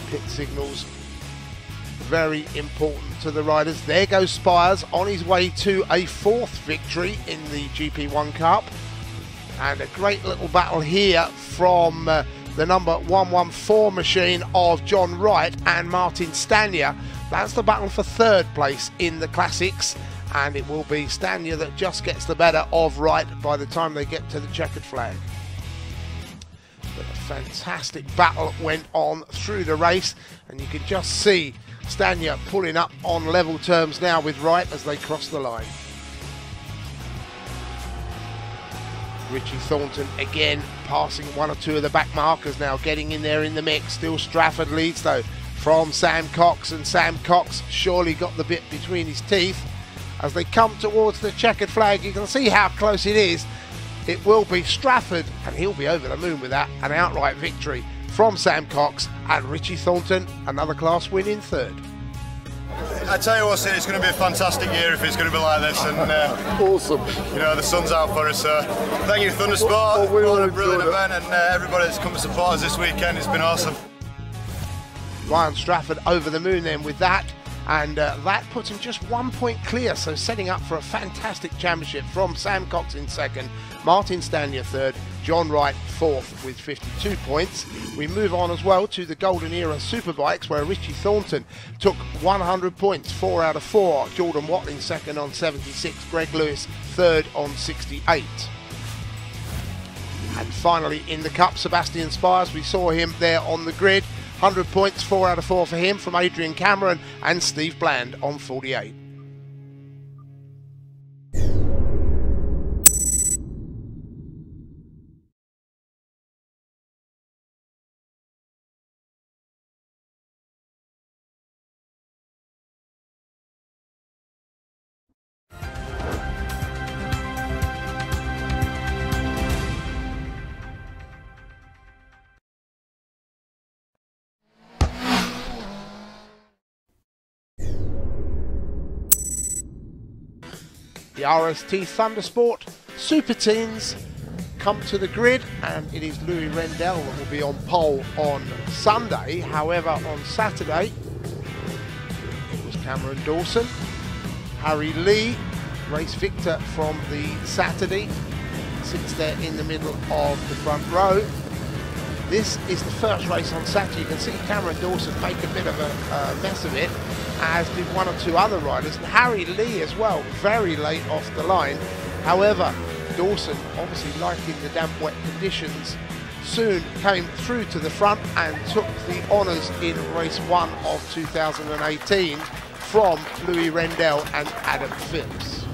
Pit signals very important to the riders. There goes Spires on his way to a 4th victory in the GP1 Cup. And a great little battle here from the number 114 machine of John Wright and Martin Stania. That's the battle for 3rd place in the Classics, and it will be Stania that just gets the better of Wright by the time they get to the checkered flag. But a fantastic battle went on through the race, and you can just see Stania pulling up on level terms now with Wright as they cross the line. Richie Thornton again passing 1 or 2 of the back markers now, getting in there in the mix. Still Strafford leads though from Sam Cox, and Sam Cox surely got the bit between his teeth. As they come towards the checkered flag, you can see how close it is. It will be Strafford, and he'll be over the moon with that. An outright victory from Sam Cox, and Richie Thornton another class win in 3rd. I tell you what, it's going to be a fantastic year if it's going to be like this, and awesome. You know, the sun's out for us. Thank you, Thundersport, for a brilliant event, and everybody that's come to support us this weekend. It's been awesome. Ryan Strafford over the moon then with that, and that puts him just 1 point clear, so setting up for a fantastic championship from Sam Cox in second, Martin Stania third, John Wright fourth with 52 points. We move on as well to the Golden Era Superbikes, where Richie Thornton took 100 points, 4 out of 4. Jordan Watling second on 76, Greg Lewis third on 68. And finally in the Cup, Sebastian Spires, we saw him there on the grid. 100 points, 4 out of 4 for him from Adrian Cameron and Steve Bland on 48. The RST Thundersport Superteens come to the grid, and it is Louis Rendell that will be on pole on Sunday. However, on Saturday it was Cameron Dawson, Harry Lee, race victor from the Saturday, sits there in the middle of the front row. This is the first race on Saturday. You can see Cameron Dawson make a bit of a mess of it, as did 1 or 2 other riders, and Harry Lee as well, very late off the line. However, Dawson, obviously liking the damp wet conditions, soon came through to the front and took the honours in race 1 of 2018 from Louis Rendell and Adam Phillips.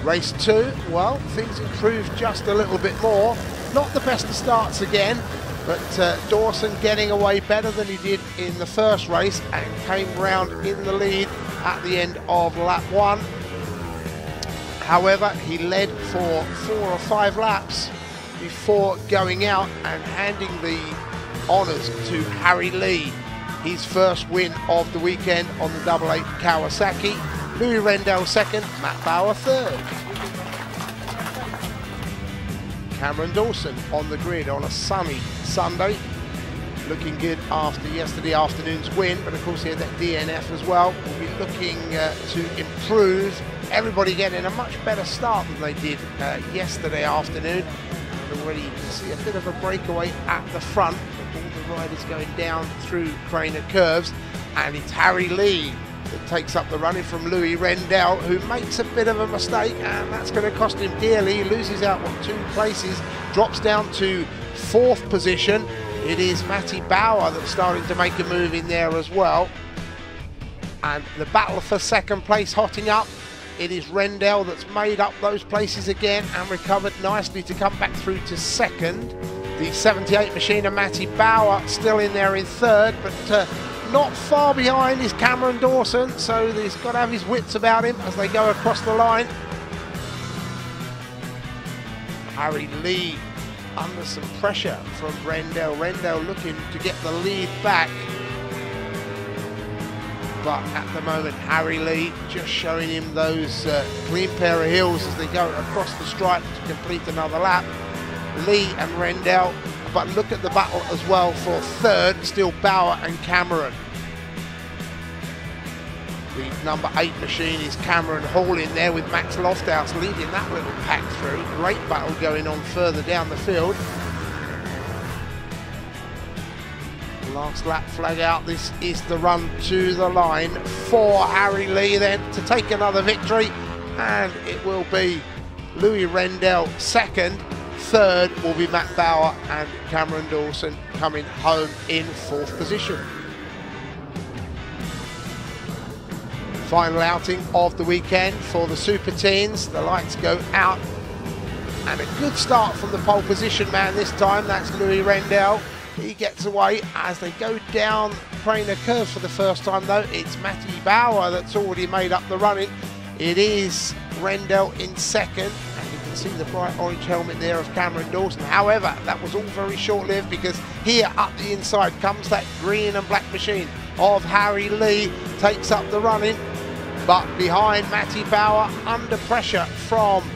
Race 2, well, things improved just a little bit more. Not the best of starts again, but Dawson getting away better than he did in the first race and came round in the lead at the end of lap 1. However, he led for 4 or 5 laps before going out and handing the honours to Harry Lee. His first win of the weekend on the 88 Kawasaki. Louis Rendell second, Matt Bauer third. Cameron Dawson on the grid on a sunny Sunday. Looking good after yesterday afternoon's win, but of course he had that DNF as well. We'll be looking to improve. Everybody getting a much better start than they did yesterday afternoon. And already you can see a bit of a breakaway at the front. All the riders going down through Craner curves, and it's Harry Lee that takes up the running from Louis Rendell, who makes a bit of a mistake, and that's going to cost him dearly. He loses out 2 places, drops down to 4th position. It is Matty Bauer that's starting to make a move in there as well. And the battle for 2nd place hotting up. It is Rendell that's made up those places again and recovered nicely to come back through to 2nd. The 78 machine of Matty Bauer still in there in 3rd, but not far behind is Cameron Dawson, so he's got to have his wits about him as they go across the line. Harry Lee under some pressure from Rendell. Rendell looking to get the lead back. But at the moment, Harry Lee just showing him those clean pair of heels as they go across the stripe to complete another lap. Lee and Rendell, but look at the battle as well for 3rd, still Bauer and Cameron. The number 8 machine is Cameron Hall in there with Max Lofthouse leading that little pack through. Great battle going on further down the field. Last lap flag out. This is the run to the line for Harry Lee then to take another victory, and it will be Louis Rendell 2nd. 3rd will be Matt Bauer, and Cameron Dawson coming home in 4th position. Final outing of the weekend for the Superteens. The lights go out, and a good start from the pole position man this time. That's Louis Rendell. He gets away as they go down Craner curve for the first time though. It's Matty Bauer that's already made up the running. It is Rendell in 2nd, and you can see the bright orange helmet there of Cameron Dawson. However, that was all very short-lived, because here up the inside comes that green and black machine of Harry Lee, takes up the running, but behind Matty Bauer, under pressure from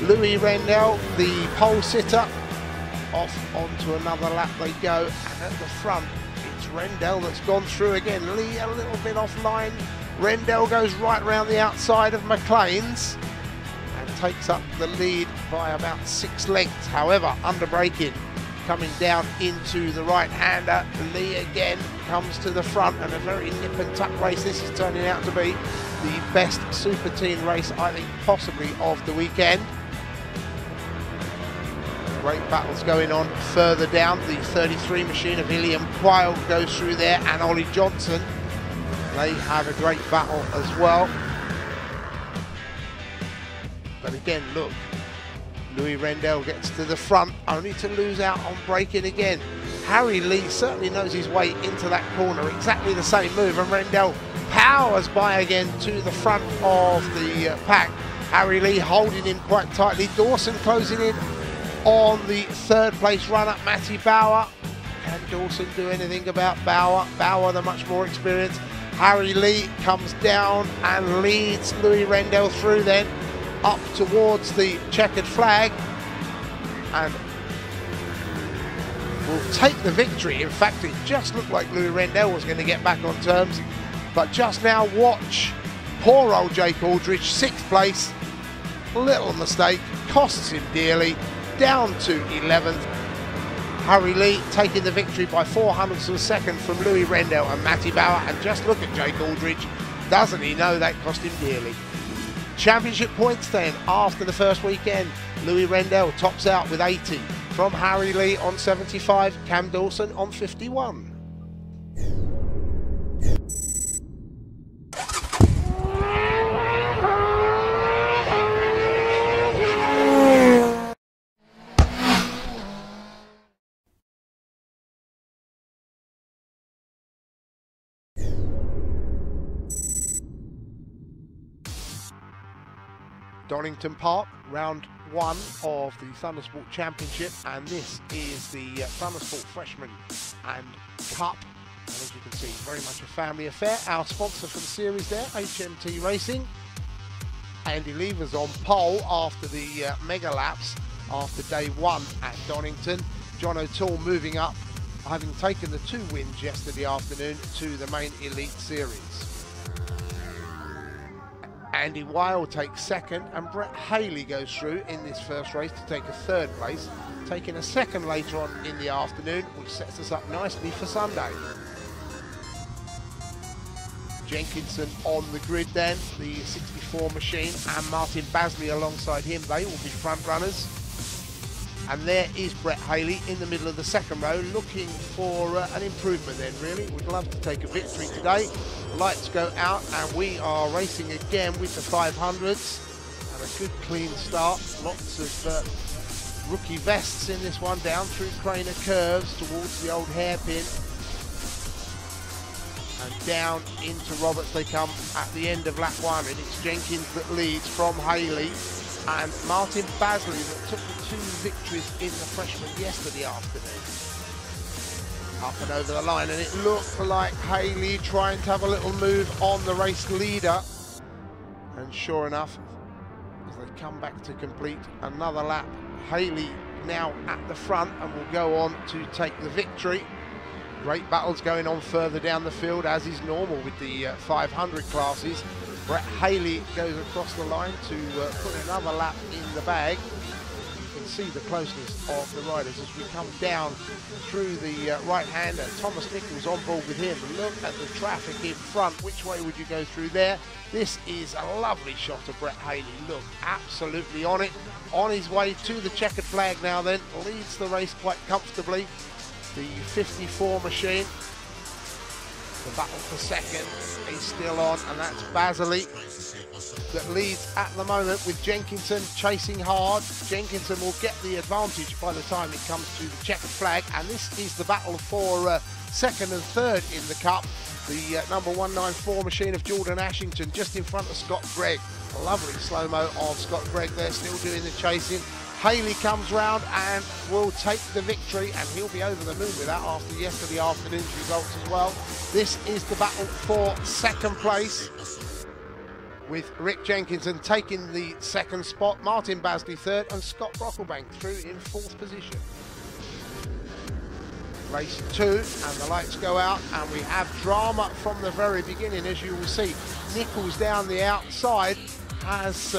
Louis Rendell, the pole sitter. Off onto another lap they go, and at the front it's Rendell that's gone through again. Lee a little bit offline. Rendell goes right round the outside of McLean's and takes up the lead by about 6 lengths. However, under braking, coming down into the right-hander, Lee again comes to the front, and a very nip and tuck race. This is turning out to be the best Superteen race, I think, possibly of the weekend. Great battles going on further down. The 33 machine of Iliam Quayle goes through there, and Ollie Johnson. They have a great battle as well. But again, look, Louis Rendell gets to the front, only to lose out on braking again. Harry Lee certainly knows his way into that corner. Exactly the same move, and Rendell powers by again to the front of the pack. Harry Lee holding him quite tightly. Dawson closing in on the 3rd place runner, Matty Bauer. Can Dawson do anything about Bauer? Bauer, the much more experienced. Harry Lee comes down and leads Louis Rendell through then up towards the checkered flag, and will take the victory. In fact, it just looked like Louis Rendell was going to get back on terms, but just now watch poor old Jake Aldridge, 6th place. Little mistake, costs him dearly. Down to 11th. Harry Lee taking the victory by 0.04 of a second from Louis Rendell and Matty Bauer, and just look at Jake Aldridge. Doesn't he know that cost him dearly? Championship points then after the first weekend. Louis Rendell tops out with 80 from Harry Lee on 75, Cam Dawson on 51. Donington Park, round 1 of the Thundersport Championship, and this is the Thundersport Freshman and Cup. And as you can see, very much a family affair. Our sponsor for the series there, HMT Racing. Andy Lever's on pole after the mega laps after day 1 at Donington. John O'Toole moving up, having taken the 2 wins yesterday afternoon to the main Elite Series. Andy Weil takes 2nd, and Brett Haley goes through in this first race to take a 3rd place, taking a 2nd later on in the afternoon, which sets us up nicely for Sunday. Jenkinson on the grid then, the 64 machine, and Martin Basley alongside him. They will be front runners. And there is Brett Haley in the middle of the 2nd row, looking for an improvement then, really. Would love to take a victory today. Lights go out, and we are racing again with the 500s. And a good clean start. Lots of rookie vests in this one, down through Craner curves towards the old hairpin. And down into Roberts they come at the end of lap 1, and it's Jenkins that leads from Haley. And Martin Basley that took the 2 victories in the freshman yesterday afternoon. Up and over the line, and it looked like Haley trying to have a little move on the race leader. And sure enough, as they come back to complete another lap, Haley now at the front and will go on to take the victory. Great battles going on further down the field, as is normal with the 500 classes. Brett Haley goes across the line to put another lap in the bag. You can see the closeness of the riders as we come down through the right-hander. Thomas Nichols on board with him. Look at the traffic in front. Which way would you go through there? This is a lovely shot of Brett Haley. Look, absolutely on it. On his way to the checkered flag now then. Leads the race quite comfortably. The 54 machine. The battle for 2nd is still on, and that's Basley that leads at the moment, with Jenkinson chasing hard. Jenkinson will get the advantage by the time it comes to the checkered flag, and this is the battle for 2nd and 3rd in the Cup. The number 194 machine of Jordan Ashington just in front of Scott Gregg. A lovely slow-mo of Scott Gregg there, still doing the chasing. Haley comes round and will take the victory, and he'll be over the moon with that after yesterday afternoon's results as well. This is the battle for 2nd place, with Rick Jenkinson taking the 2nd spot, Martin Basley 3rd, and Scott Brocklebank through in 4th position. Race 2, and the lights go out, and we have drama from the very beginning, as you will see. Nichols down the outside has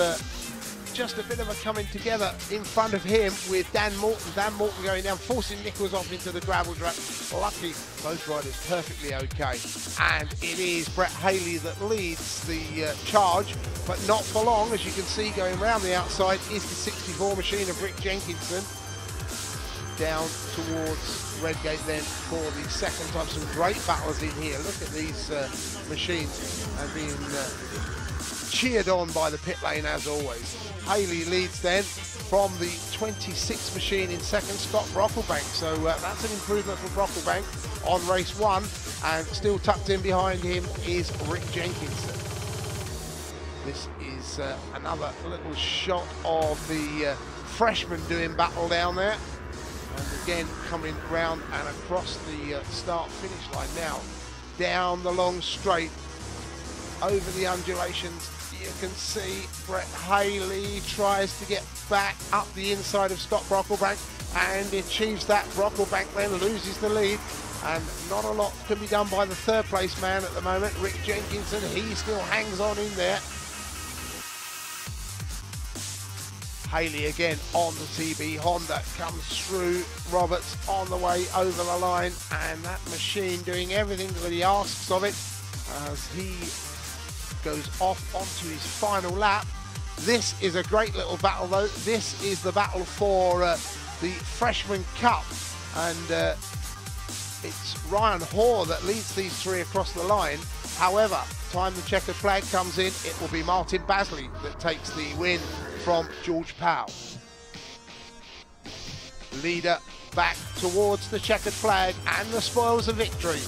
just a bit of a coming together in front of him with Dan Morton. Dan Morton going down, forcing Nichols off into the gravel trap. Lucky, both riders perfectly okay. And it is Brett Haley that leads the charge, but not for long. As you can see, going round the outside is the 64 machine of Rick Jenkinson. Down towards Redgate then for the 2nd time. Some great battles in here. Look at these machines and being cheered on by the pit lane as always. Haley leads then from the 26 machine in 2nd, Scott Brocklebank. So that's an improvement for Brocklebank on race 1, and still tucked in behind him is Rick Jenkinson. This is another little shot of the freshman doing battle down there. And again, coming round and across the start-finish line now. Down the long straight, over the undulations. You can see Brett Haley tries to get back up the inside of Scott Brocklebank and achieves that. Brocklebank then loses the lead, and not a lot can be done by the 3rd place man at the moment, Rick Jenkinson. He still hangs on in there. Haley again on the TB Honda comes through Roberts on the way over the line, and that machine doing everything that he asks of it as he goes off onto his final lap. This is a great little battle though. This is the battle for the Freshman Cup, and it's Ryan Hoare that leads these 3 across the line. However, time the checkered flag comes in, it will be Martin Basley that takes the win from George Powell. Leader back towards the checkered flag and the spoils of victory.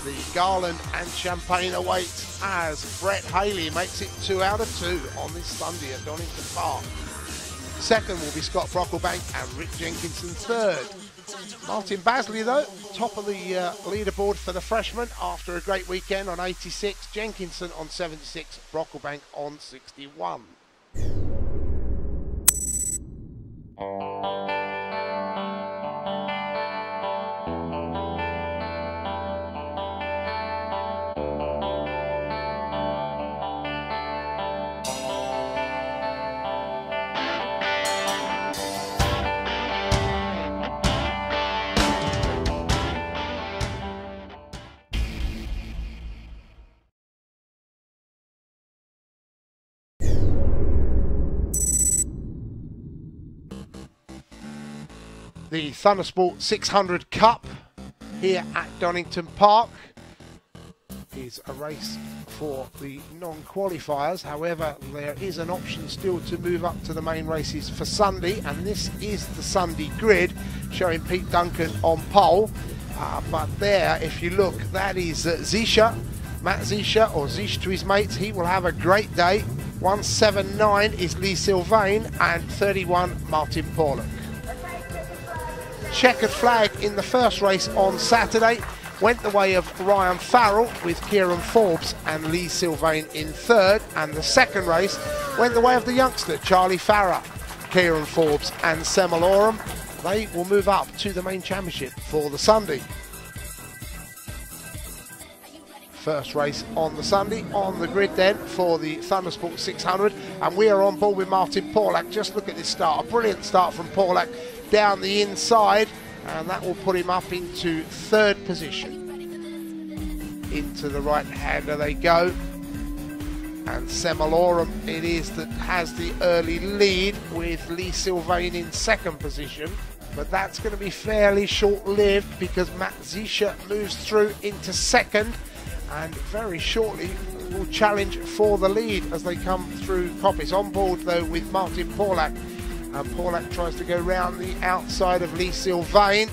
The Garland and Champagne awaits as Brett Haley makes it 2 out of 2 on this Sunday at Donington Park. Second will be Scott Brocklebank and Rick Jenkinson third. Martin Basley, though, top of the leaderboard for the freshman after a great weekend on 86, Jenkinson on 76, Brocklebank on 61. The Thundersport 600 Cup here at Donington Park is a race for the non-qualifiers. However, there is an option still to move up to the main races for Sunday, and this is the Sunday grid showing Pete Duncan on pole. But there, if you look, that is Zisha, Matt Zisha, or Zish to his mates. He will have a great day. 179 is Lee Sylvain, and 31 Martin Porlock. Checkered flag in the first race on Saturday went the way of Ryan Farrell with Kieran Forbes and Lee Sylvain in third, and the second race went the way of the youngster Charlie Farrer, Kieran Forbes and Semalorum. They will move up to the main championship for the Sunday. First race on the Sunday on the grid then for the Thundersport 600, and we are on board with Martin Porlock. Just look at this start, a brilliant start from Porlock down the inside, and that will put him up into third position. Into the right-hander they go, and Semalorum it is that has the early lead with Lee Sylvain in second position, but that's going to be fairly short-lived because Matt Zisha moves through into second and very shortly will challenge for the lead as they come through Coppice. On board though with Martin Porlock, and Porlock tries to go round the outside of Lee Sylvain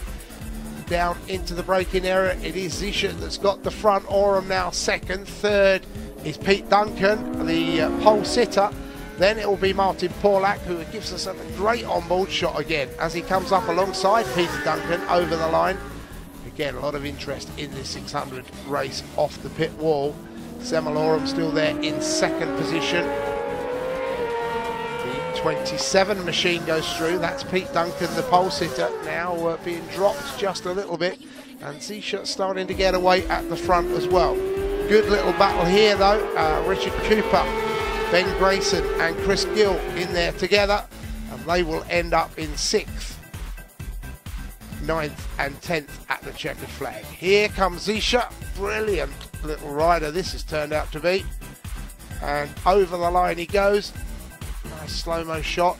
down into the braking area. It is Zisha that's got the front. Oram now second. Third is Pete Duncan, the pole sitter. Then it will be Martin Porlock, who gives us a great onboard shot again as he comes up alongside Peter Duncan over the line. Again, a lot of interest in this 600 race off the pit wall. Semalorum still there in second position. 27 machine goes through. That's Pete Duncan, the pole sitter, now being dropped just a little bit, and Zisha starting to get away at the front as well. Good little battle here though. Richard Cooper, Ben Grayson and Chris Gill in there together, and they will end up in 6th, 9th and 10th at the checkered flag. Here comes Zisha, brilliant little rider this has turned out to be, and over the line he goes. Nice slow-mo shot.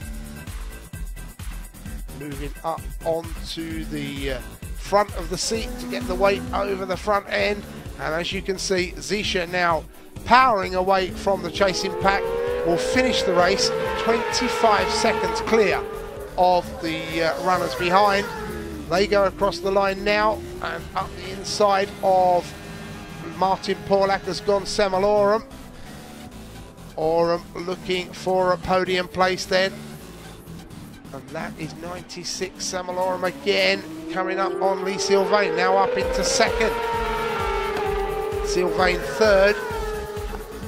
Moving up onto the front of the seat to get the weight over the front end. And as you can see, Zisha now powering away from the chasing pack will finish the race 25 seconds clear of the runners behind. They go across the line now, and up the inside of Martin Porlock has gone Semalorum. Oram looking for a podium place then, and that is 96 Semalorum again, coming up on Lee Sylvain, now up into second. Sylvain third,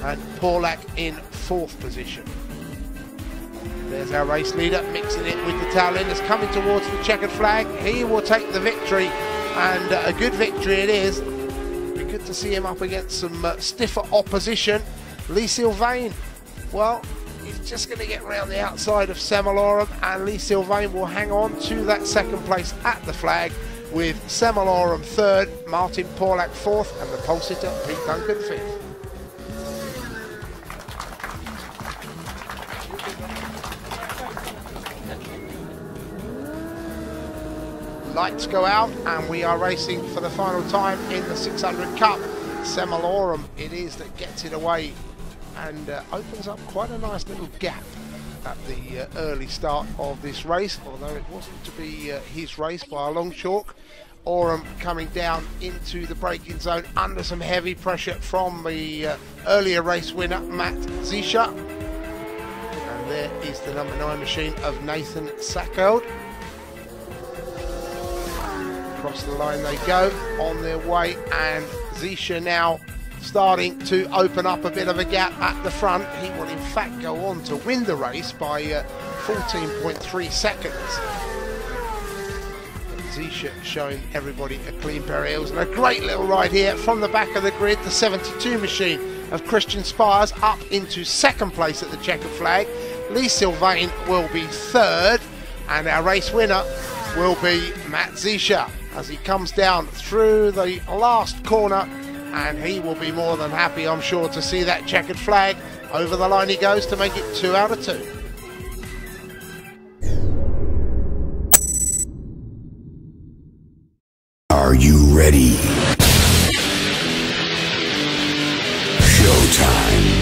and Porlock in fourth position. There's our race leader mixing it with the tail enders, coming towards the checkered flag. He will take the victory, and a good victory it is. Be good to see him up against some stiffer opposition. Lee Sylvain, well, he's just going to get around the outside of Semalorum, and Lee Sylvain will hang on to that second place at the flag with Semalorum third, Martin Porlock fourth, and the pole sitter Pete Duncan fifth. Lights go out, and we are racing for the final time in the 600 Cup. Semalorum it is that gets it away and opens up quite a nice little gap at the early start of this race, although it wasn't to be his race by a long chalk. Oram coming down into the braking zone under some heavy pressure from the earlier race winner, Matt Zisha. And there is the number 9 machine of Nathan Sackeld. Across the line they go, on their way, and Zisha now starting to open up a bit of a gap at the front. He will in fact go on to win the race by 14.3 seconds. Zisha showing everybody a clean pair of heels, and a great little ride here from the back of the grid. The 72 machine of Christian Spires up into second place at the checkered flag. Lee Sylvain will be third, and our race winner will be Matt Zisha as he comes down through the last corner, and he will be more than happy, I'm sure, to see that checkered flag. Over the line he goes to make it 2 out of 2. Are you ready? Showtime.